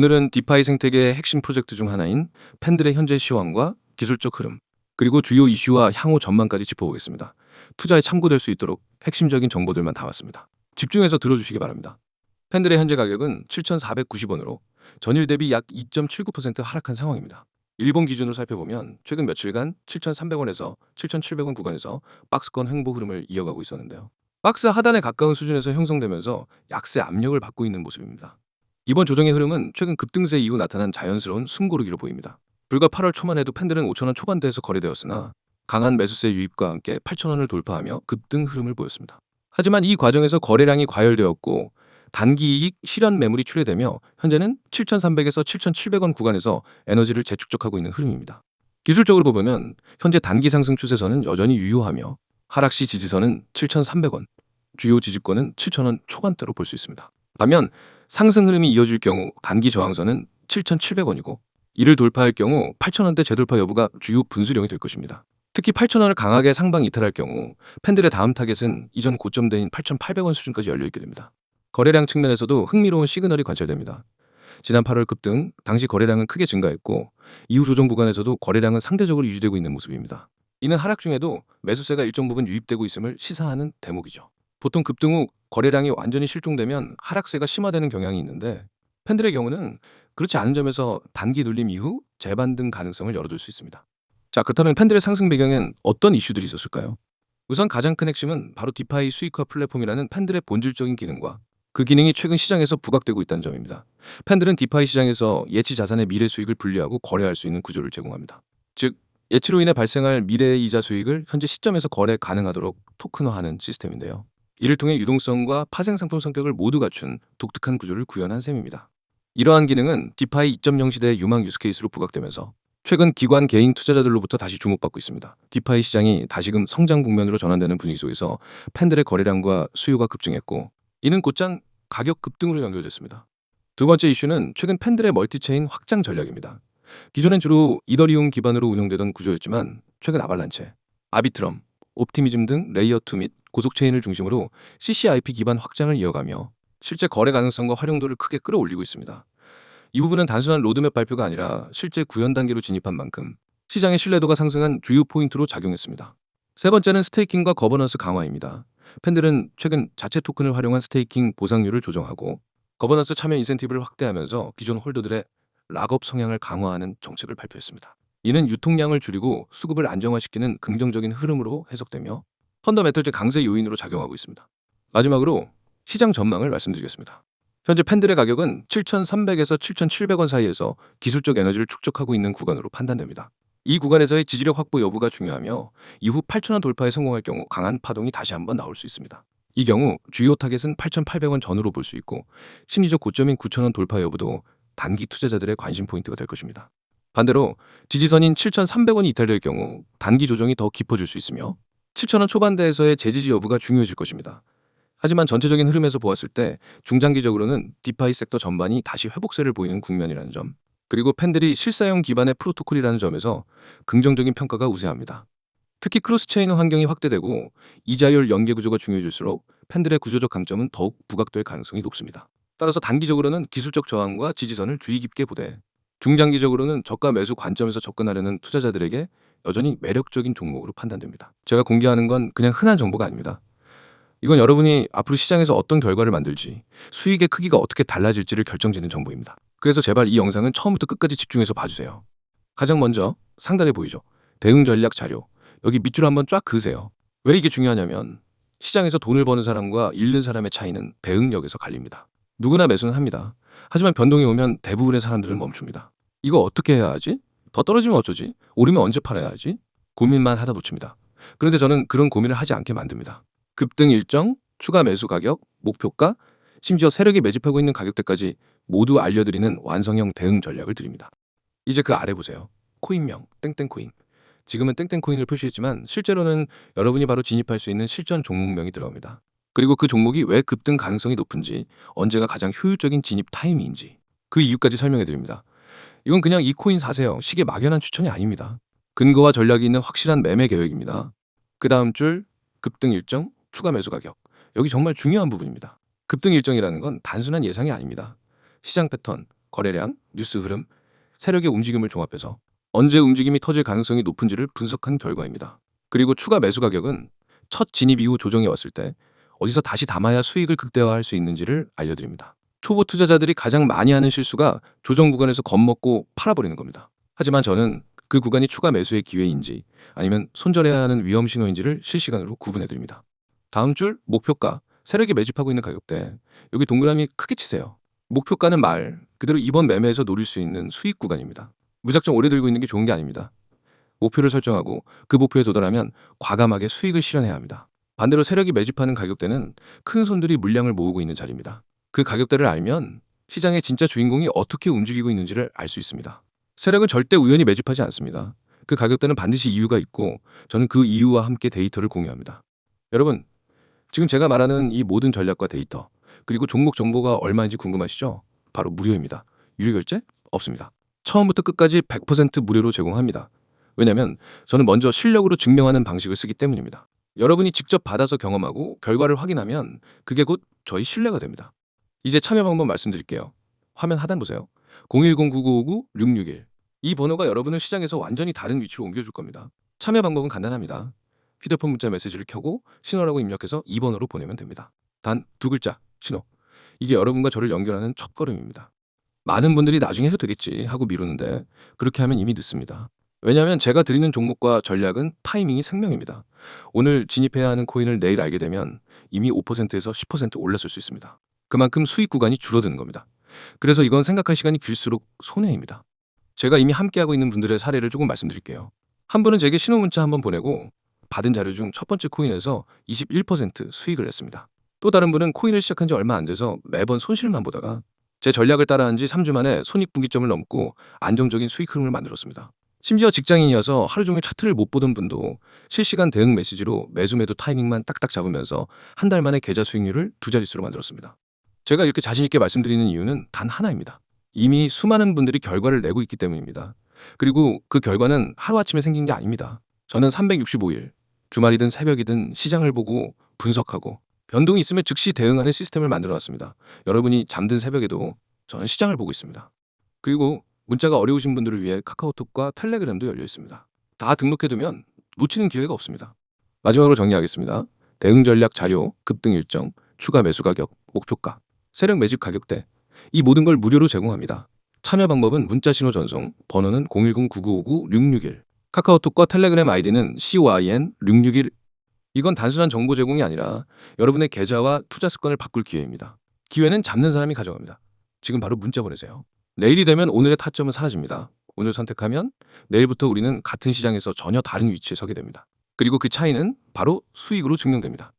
오늘은 디파이 생태계의 핵심 프로젝트 중 하나인 팬들의 현재 시황과 기술적 흐름, 그리고 주요 이슈와 향후 전망까지 짚어보겠습니다. 투자에 참고될 수 있도록 핵심적인 정보들만 담았습니다. 집중해서 들어주시기 바랍니다. 팬들의 현재 가격은 7,490원으로 전일 대비 약 2.79% 하락한 상황입니다. 일본 기준으로 살펴보면 최근 며칠간 7,300원에서 7,700원 구간에서 박스권 횡보 흐름을 이어가고 있었는데요. 박스 하단에 가까운 수준에서 형성되면서 약세 압력을 받고 있는 모습입니다. 이번 조정의 흐름은 최근 급등세 이후 나타난 자연스러운 숨고르기로 보입니다. 불과 8월 초만 해도 팬들은 5,000원 초반대에서 거래되었으나 강한 매수세 유입과 함께 8,000원을 돌파하며 급등 흐름을 보였습니다. 하지만 이 과정에서 거래량이 과열되었고 단기 이익 실현 매물이 출회되며 현재는 7,300에서 7,700원 구간에서 에너지를 재축적하고 있는 흐름입니다. 기술적으로 보면 현재 단기 상승 추세선은 여전히 유효하며 하락시 지지선은 7,300원, 주요 지지권은 7,000원 초반대로 볼 수 있습니다. 반면 상승 흐름이 이어질 경우 단기 저항선은 7,700원이고 이를 돌파할 경우 8,000원대 재돌파 여부가 주요 분수령이 될 것입니다. 특히 8,000원을 강하게 상방 이탈할 경우 팬들의 다음 타겟은 이전 고점대인 8,800원 수준까지 열려있게 됩니다. 거래량 측면에서도 흥미로운 시그널이 관찰됩니다. 지난 8월 급등, 당시 거래량은 크게 증가했고 이후 조정 구간에서도 거래량은 상대적으로 유지되고 있는 모습입니다. 이는 하락 중에도 매수세가 일정 부분 유입되고 있음을 시사하는 대목이죠. 보통 급등 후 거래량이 완전히 실종되면 하락세가 심화되는 경향이 있는데 팬들의 경우는 그렇지 않은 점에서 단기 눌림 이후 재반등 가능성을 열어둘 수 있습니다. 자, 그렇다면 팬들의 상승 배경엔 어떤 이슈들이 있었을까요? 우선 가장 큰 핵심은 바로 디파이 수익화 플랫폼이라는 팬들의 본질적인 기능과 그 기능이 최근 시장에서 부각되고 있다는 점입니다. 팬들은 디파이 시장에서 예치 자산의 미래 수익을 분리하고 거래할 수 있는 구조를 제공합니다. 즉, 예치로 인해 발생할 미래의 이자 수익을 현재 시점에서 거래 가능하도록 토큰화하는 시스템인데요. 이를 통해 유동성과 파생 상품 성격을 모두 갖춘 독특한 구조를 구현한 셈입니다. 이러한 기능은 디파이 2.0 시대의 유망 유스케이스로 부각되면서 최근 기관 개인 투자자들로부터 다시 주목받고 있습니다. 디파이 시장이 다시금 성장 국면으로 전환되는 분위기 속에서 팬들의 거래량과 수요가 급증했고 이는 곧장 가격 급등으로 연결됐습니다. 두 번째 이슈는 최근 팬들의 멀티체인 확장 전략입니다. 기존엔 주로 이더리움 기반으로 운영되던 구조였지만 최근 아발란체, 아비트럼, 옵티미즘 등 레이어 2 및 고속 체인을 중심으로 CCIP 기반 확장을 이어가며 실제 거래 가능성과 활용도를 크게 끌어올리고 있습니다. 이 부분은 단순한 로드맵 발표가 아니라 실제 구현 단계로 진입한 만큼 시장의 신뢰도가 상승한 주요 포인트로 작용했습니다. 세 번째는 스테이킹과 거버넌스 강화입니다. 팬들은 최근 자체 토큰을 활용한 스테이킹 보상률을 조정하고 거버넌스 참여 인센티브를 확대하면서 기존 홀더들의 락업 성향을 강화하는 정책을 발표했습니다. 이는 유통량을 줄이고 수급을 안정화시키는 긍정적인 흐름으로 해석되며 펀더멘털적 강세 요인으로 작용하고 있습니다. 마지막으로 시장 전망을 말씀드리겠습니다. 현재 팬들의 가격은 7,300에서 7,700원 사이에서 기술적 에너지를 축적하고 있는 구간으로 판단됩니다. 이 구간에서의 지지력 확보 여부가 중요하며 이후 8,000원 돌파에 성공할 경우 강한 파동이 다시 한번 나올 수 있습니다. 이 경우 주요 타겟은 8,800원 전후로 볼 수 있고 심리적 고점인 9,000원 돌파 여부도 단기 투자자들의 관심 포인트가 될 것입니다. 반대로 지지선인 7,300원이 이탈될 경우 단기 조정이 더 깊어질 수 있으며 7,000원 초반대에서의 재지지 여부가 중요해질 것입니다. 하지만 전체적인 흐름에서 보았을 때 중장기적으로는 디파이 섹터 전반이 다시 회복세를 보이는 국면이라는 점, 그리고 팬들이 실사용 기반의 프로토콜이라는 점에서 긍정적인 평가가 우세합니다. 특히 크로스체인 환경이 확대되고 이자율 연계 구조가 중요해질수록 팬들의 구조적 강점은 더욱 부각될 가능성이 높습니다. 따라서 단기적으로는 기술적 저항과 지지선을 주의 깊게 보되 중장기적으로는 저가 매수 관점에서 접근하려는 투자자들에게 여전히 매력적인 종목으로 판단됩니다. 제가 공개하는 건 그냥 흔한 정보가 아닙니다. 이건 여러분이 앞으로 시장에서 어떤 결과를 만들지, 수익의 크기가 어떻게 달라질지를 결정짓는 정보입니다. 그래서 제발 이 영상은 처음부터 끝까지 집중해서 봐주세요. 가장 먼저 상단에 보이죠? 대응 전략 자료. 여기 밑줄 한번 쫙 그으세요. 왜 이게 중요하냐면 시장에서 돈을 버는 사람과 잃는 사람의 차이는 대응력에서 갈립니다. 누구나 매수는 합니다. 하지만 변동이 오면 대부분의 사람들은 멈춥니다. 이거 어떻게 해야 하지? 더 떨어지면 어쩌지? 오르면 언제 팔아야 하지? 고민만 하다 놓칩니다. 그런데 저는 그런 고민을 하지 않게 만듭니다. 급등 일정, 추가 매수 가격, 목표가, 심지어 세력이 매집하고 있는 가격대까지 모두 알려드리는 완성형 대응 전략을 드립니다. 이제 그 아래 보세요. 코인명, 땡땡코인. 지금은 땡땡코인을 표시했지만 실제로는 여러분이 바로 진입할 수 있는 실전 종목명이 들어갑니다. 그리고 그 종목이 왜 급등 가능성이 높은지, 언제가 가장 효율적인 진입 타이밍인지 그 이유까지 설명해 드립니다. 이건 그냥 이 코인 사세요. 식의 막연한 추천이 아닙니다. 근거와 전략이 있는 확실한 매매 계획입니다. 그 다음 줄 급등 일정, 추가 매수 가격. 여기 정말 중요한 부분입니다. 급등 일정이라는 건 단순한 예상이 아닙니다. 시장 패턴, 거래량, 뉴스 흐름, 세력의 움직임을 종합해서 언제 움직임이 터질 가능성이 높은지를 분석한 결과입니다. 그리고 추가 매수 가격은 첫 진입 이후 조정이 왔을 때 어디서 다시 담아야 수익을 극대화할 수 있는지를 알려드립니다. 초보 투자자들이 가장 많이 하는 실수가 조정 구간에서 겁먹고 팔아버리는 겁니다. 하지만 저는 그 구간이 추가 매수의 기회인지 아니면 손절해야 하는 위험 신호인지를 실시간으로 구분해드립니다. 다음 줄 목표가, 세력이 매집하고 있는 가격대, 여기 동그라미 크게 치세요. 목표가는 말 그대로 이번 매매에서 노릴 수 있는 수익 구간입니다. 무작정 오래 들고 있는 게 좋은 게 아닙니다. 목표를 설정하고 그 목표에 도달하면 과감하게 수익을 실현해야 합니다. 반대로 세력이 매집하는 가격대는 큰 손들이 물량을 모으고 있는 자리입니다. 그 가격대를 알면 시장의 진짜 주인공이 어떻게 움직이고 있는지를 알 수 있습니다. 세력은 절대 우연히 매집하지 않습니다. 그 가격대는 반드시 이유가 있고 저는 그 이유와 함께 데이터를 공유합니다. 여러분, 지금 제가 말하는 이 모든 전략과 데이터, 그리고 종목 정보가 얼마인지 궁금하시죠? 바로 무료입니다. 유료 결제 없습니다. 처음부터 끝까지 100% 무료로 제공합니다. 왜냐하면 저는 먼저 실력으로 증명하는 방식을 쓰기 때문입니다. 여러분이 직접 받아서 경험하고 결과를 확인하면 그게 곧 저희 신뢰가 됩니다. 이제 참여 방법 말씀드릴게요. 화면 하단 보세요. 010-9959-661. 이 번호가 여러분을 시장에서 완전히 다른 위치로 옮겨줄 겁니다. 참여 방법은 간단합니다. 휴대폰 문자 메시지를 켜고 신호라고 입력해서 이 번호로 보내면 됩니다. 단 두 글자, 신호. 이게 여러분과 저를 연결하는 첫걸음입니다. 많은 분들이 나중에 해도 되겠지 하고 미루는데 그렇게 하면 이미 늦습니다. 왜냐하면 제가 드리는 종목과 전략은 타이밍이 생명입니다. 오늘 진입해야 하는 코인을 내일 알게 되면 이미 5%에서 10% 올랐을 수 있습니다. 그만큼 수익 구간이 줄어드는 겁니다. 그래서 이건 생각할 시간이 길수록 손해입니다. 제가 이미 함께하고 있는 분들의 사례를 조금 말씀드릴게요. 한 분은 제게 신호 문자 한번 보내고 받은 자료 중 첫 번째 코인에서 21% 수익을 냈습니다. 또 다른 분은 코인을 시작한 지 얼마 안 돼서 매번 손실만 보다가 제 전략을 따라한 지 3주 만에 손익분기점을 넘고 안정적인 수익 흐름을 만들었습니다. 심지어 직장인이어서 하루 종일 차트를 못 보던 분도 실시간 대응 메시지로 매수 매도 타이밍만 딱딱 잡으면서 한 달 만에 계좌 수익률을 두 자릿수로 만들었습니다. 제가 이렇게 자신 있게 말씀드리는 이유는 단 하나입니다. 이미 수많은 분들이 결과를 내고 있기 때문입니다. 그리고 그 결과는 하루아침에 생긴 게 아닙니다. 저는 365일, 주말이든 새벽이든 시장을 보고 분석하고 변동이 있으면 즉시 대응하는 시스템을 만들어놨습니다. 여러분이 잠든 새벽에도 저는 시장을 보고 있습니다. 그리고 문자가 어려우신 분들을 위해 카카오톡과 텔레그램도 열려 있습니다. 다 등록해두면 놓치는 기회가 없습니다. 마지막으로 정리하겠습니다. 대응 전략 자료, 급등 일정, 추가 매수 가격, 목표가, 세력 매집 가격대, 이 모든 걸 무료로 제공합니다. 참여 방법은 문자 신호 전송, 번호는 010-9959-661, 카카오톡과 텔레그램 아이디는 COIN661. 이건 단순한 정보 제공이 아니라 여러분의 계좌와 투자 습관을 바꿀 기회입니다. 기회는 잡는 사람이 가져갑니다. 지금 바로 문자 보내세요. 내일이 되면 오늘의 타점은 사라집니다. 오늘 선택하면 내일부터 우리는 같은 시장에서 전혀 다른 위치에 서게 됩니다. 그리고 그 차이는 바로 수익으로 증명됩니다.